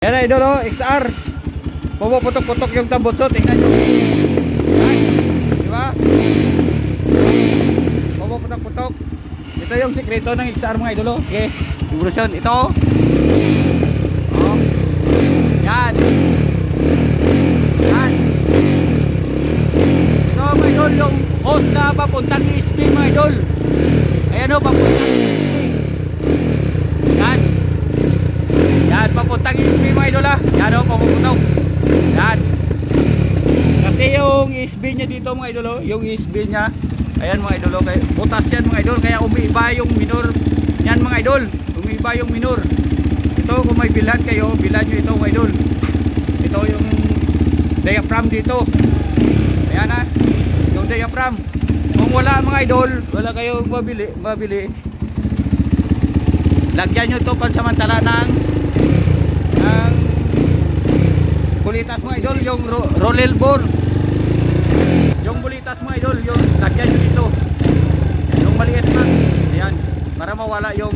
Yan na idol, oh, XR. Pumuputok-putok yung tambutso. Tingnan nyo. Yan. Diba? Pumuputok-putok. Ito yung sikreto ng XR mga idol. Oh. Okay. Vibration. Ito. Oh. Yan. Yan. So mga idol, yung hose na papuntang ESP mga idol. Ayan o, papuntang ESP. Yan. Yan, papuntang ESP mga idol ha. Yan o, papuputok. Yan. Kasi yung ESP niya dito mga idol o, yung ESP niya, ayan mga idol o, butas yan mga idol, kaya umiiba yung minor. Yan mga idol, umiiba yung minor. Ito kung may bilhan kayo, bilhan nyo ito mga idol. Ito yung diaphragm dito. Ayan ha, yung diaphragm. Kung wala mga idol, wala kayong mabili, lagyan nyo ito pansamantala ng bulitas mga idol, yung roller bore. Yung bulitas mga idol, yung lagyan nyo dito, yung maliit na. Ayan, para mawala yung